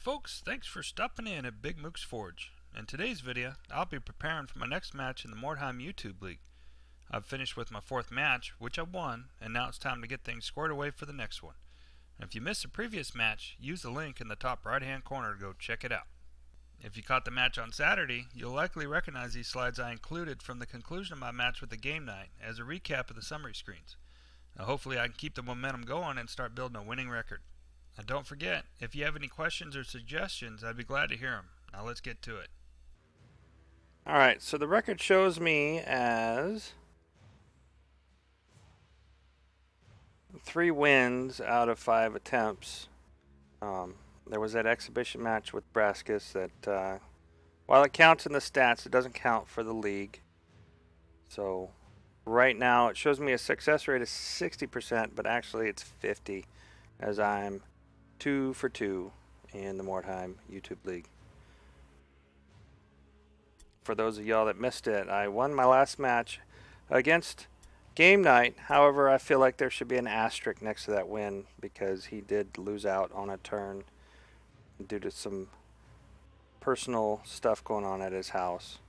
folks, thanks for stopping in at Big Mook's Forge. In today's video, I'll be preparing for my next match in the Mordheim YouTube League. I've finished with my 4th match, which I won, and now it's time to get things squared away for the next one. And if you missed the previous match, use the link in the top right hand corner to go check it out. If you caught the match on Saturday, you'll likely recognize these slides I included from the conclusion of my match with the game night as a recap of the summary screens. Now hopefully I can keep the momentum going and start building a winning record. And don't forget, if you have any questions or suggestions, I'd be glad to hear them. Now let's get to it. Alright, so the record shows me as 3 wins out of 5 attempts. There was that exhibition match with Braskus that, while it counts in the stats, it doesn't count for the league. So right now it shows me a success rate of 60%, but actually it's 50, as I'm 2 for 2 in the Mordheim YouTube League. For those of y'all that missed it, I won my last match against Game Night. However, I feel like there should be an asterisk next to that win because he did lose out on a turn due to some personal stuff going on at his house.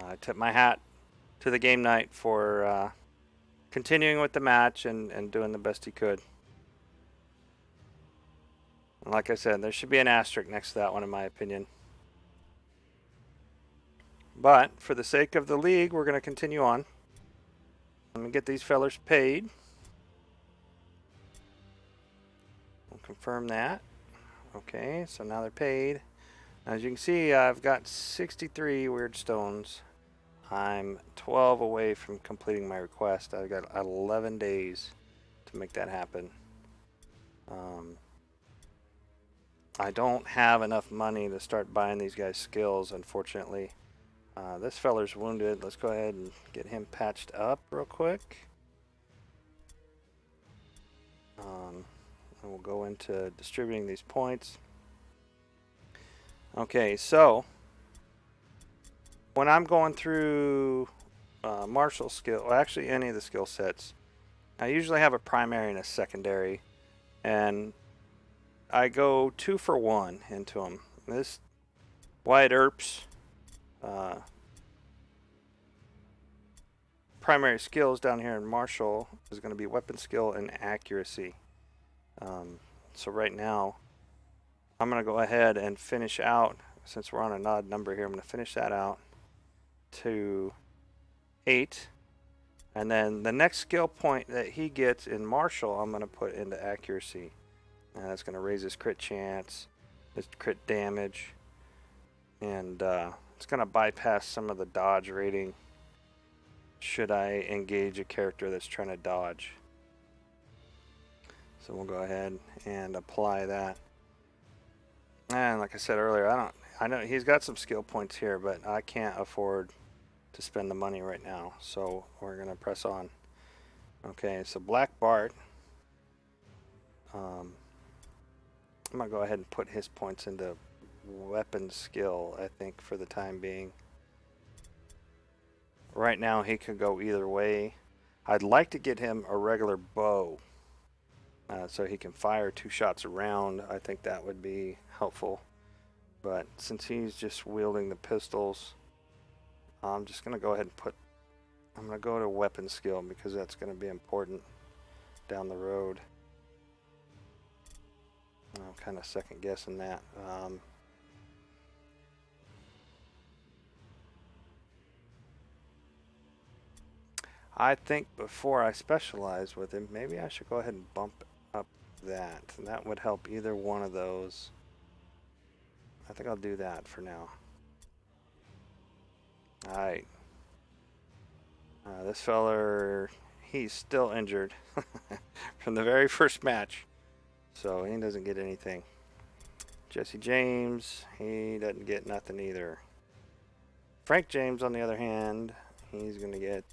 I tip my hat to the Game Night for continuing with the match and doing the best he could. And like I said, there should be an asterisk next to that one in my opinion. But for the sake of the league, we're going to continue on. Let me get these fellers paid. We'll confirm that. Okay, so now they're paid. As you can see, I've got 63 weird stones. I'm 12 away from completing my request. I've got 11 days to make that happen. I don't have enough money to start buying these guys skills, unfortunately. This feller's wounded. Let's go ahead and get him patched up real quick. And we'll go into distributing these points. Okay, so when I'm going through martial skill, or actually any of the skill sets, I usually have a primary and a secondary, and I go 2 for 1 into them. This Wyatt Earp's primary skills down here in martial is going to be weapon skill and accuracy. So right now I'm going to go ahead and finish out, since we're on an odd number here, I'm going to finish that out to 8, and then the next skill point that he gets in martial I'm going to put into accuracy, and that's going to raise his crit chance, his crit damage, and it's going to bypass some of the dodge rating should I engage a character that's trying to dodge. So we'll go ahead and apply that. And like I said earlier, I know he's got some skill points here, but I can't afford to spend the money right now, so we're gonna press on. Okay, so Black Bart, I'm gonna go ahead and put his points into weapon skill, I think, for the time being. Right now he could go either way. I'd like to get him a regular bow, so he can fire 2 shots around. I think that would be helpful, but since he's just wielding the pistols, I'm just gonna go ahead and I'm gonna go to weapon skill because that's gonna be important down the road. I'm kind of second guessing that. I think before I specialize with him, maybe I should go ahead and bump up that, and that would help either one of those. I think I'll do that for now. Alright. This feller, he's still injured from the very first match, so he doesn't get anything. Jesse James, he doesn't get nothing either. Frank James, on the other hand, he's going to get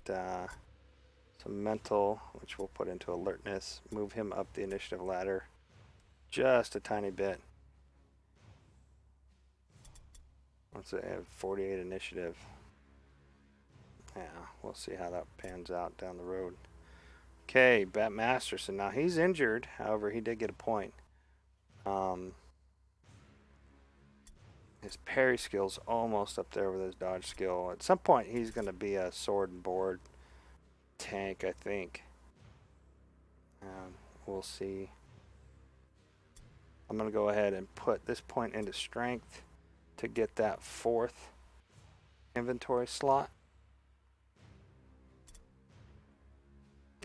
some mental, which we'll put into alertness, move him up the initiative ladder just a tiny bit. Let's say I have 48 initiative. Yeah, we'll see how that pans out down the road. Okay, Bat Masterson. Now he's injured, however he did get a point. His parry skill's almost up there with his dodge skill. At some point, he's going to be a sword and board tank, I think. We'll see. I'm going to go ahead and put this point into strength to get that 4th inventory slot.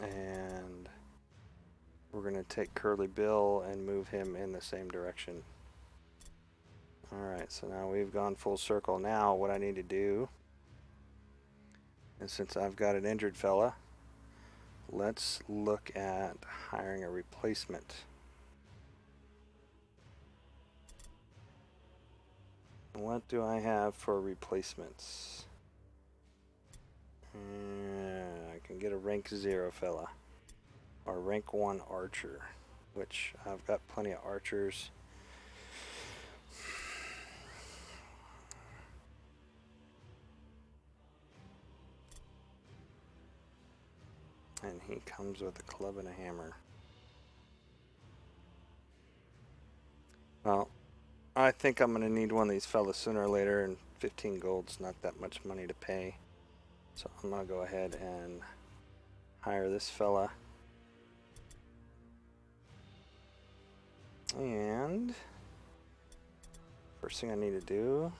And we're going to take Curly Bill and move him in the same direction. Alright, so now we've gone full circle. Now what I need to do is, since I've got an injured fella, let's look at hiring a replacement. What do I have for replacements? I can get a rank 0 fella, or rank 1 archer, which I've got plenty of archers. And he comes with a club and a hammer. Well, I think I'm going to need one of these fellas sooner or later, and 15 gold's not that much money to pay. So I'm going to go ahead and hire this fella. And first thing I need to do,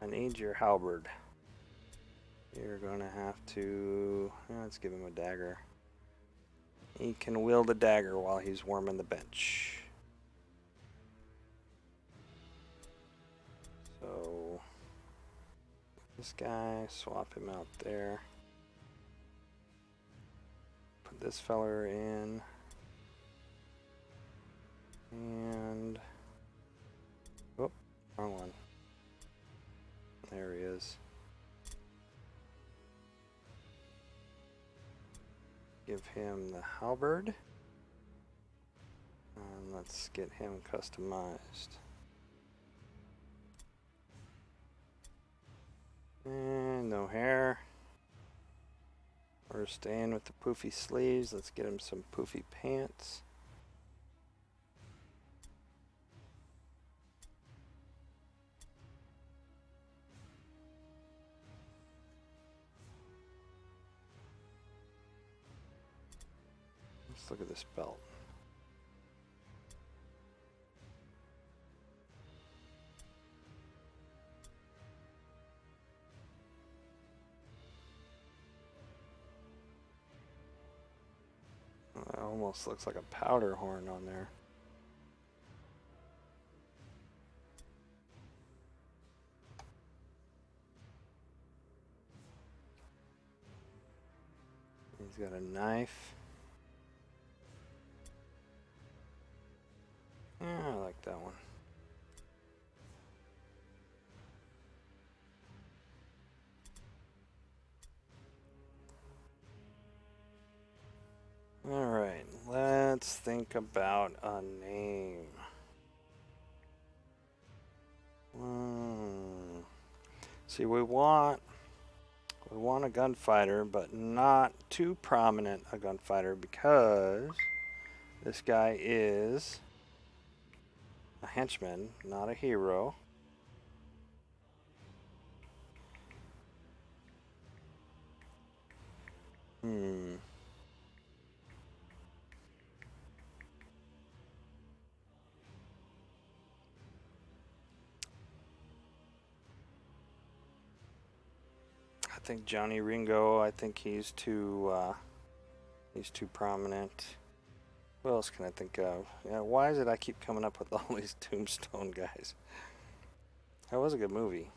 I need your halberd. You're going to have to, let's give him a dagger. He can wield a dagger while he's warming the bench. So this guy, swap him out there. Put this feller in. And, oh, wrong one. There he is. Give him the halberd. And let's get him customized. And no hair. We're staying with the poofy sleeves. Let's get him some poofy pants. Let's look at this belt. It almost looks like a powder horn on there. He's got a knife. Yeah, I like that one. Alright, let's think about a name. See, we want a gunfighter, but not too prominent a gunfighter, because this guy is a henchman, not a hero. I think Johnny Ringo, I think he's too prominent. What else can I think of? Yeah, why is it I keep coming up with all these Tombstone guys? That was a good movie.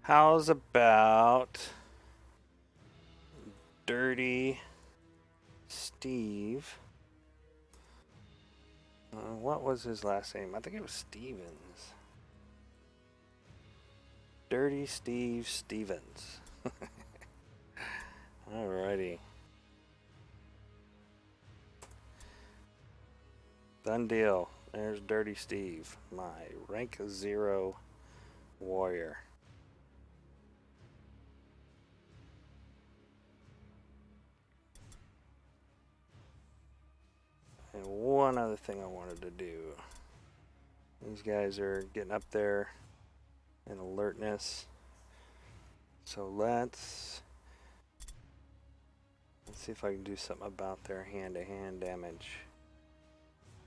How's about Dirty Steve What was his last name? I think it was Stevens. Dirty Steve Stevens. Alrighty. Done deal. There's Dirty Steve, my rank 0 warrior. And one other thing I wanted to do. These guys are getting up there in alertness. So let's see if I can do something about their hand-to-hand damage.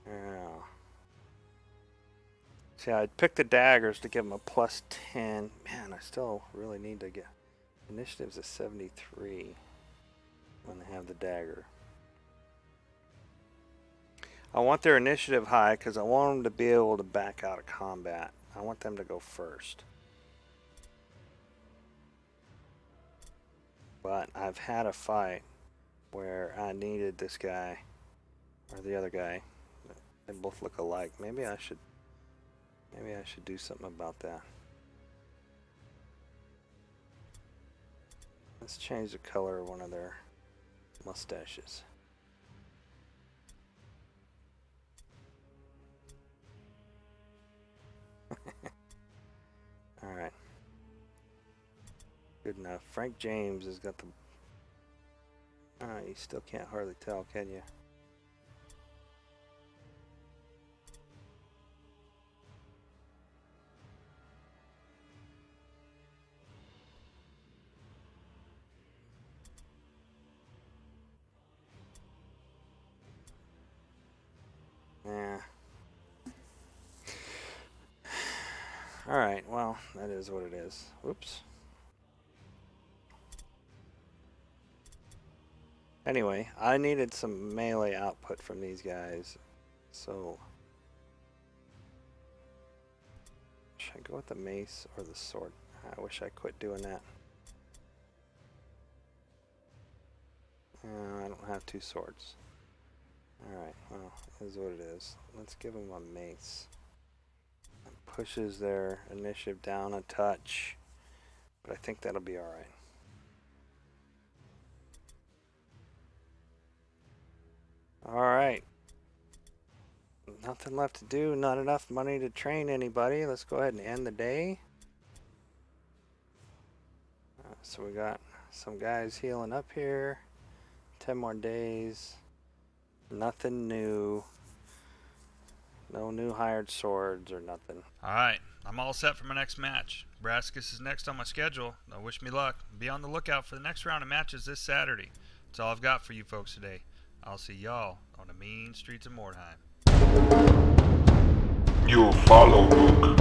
Yeah. See, I picked the daggers to give them a plus 10. Man, I still really need to get initiatives at 73 when they have the dagger. I want their initiative high because I want them to be able to back out of combat. I want them to go first. But I've had a fight where I needed this guy or the other guy. They both look alike. Maybe I should do something about that. Let's change the color of one of their mustaches. Alright. Good enough. Frank James has got the... you still can't hardly tell, can you? Yeah. Alright, well, that is what it is. Whoops. Anyway, I needed some melee output from these guys, so... Should I go with the mace or the sword? I wish I quit doing that. I don't have two swords. Alright, well, this is what it is. Let's give them a mace. It pushes their initiative down a touch, but I think that'll be alright. Alright. Nothing left to do, not enough money to train anybody. Let's go ahead and end the day. So we got some guys healing up here. 10 more days. Nothing new. No new hired swords or nothing. Alright, I'm all set for my next match. Braskus is next on my schedule. Now wish me luck. Be on the lookout for the next round of matches this Saturday. That's all I've got for you folks today. I'll see y'all on the mean streets of Mordheim. You follow Luke.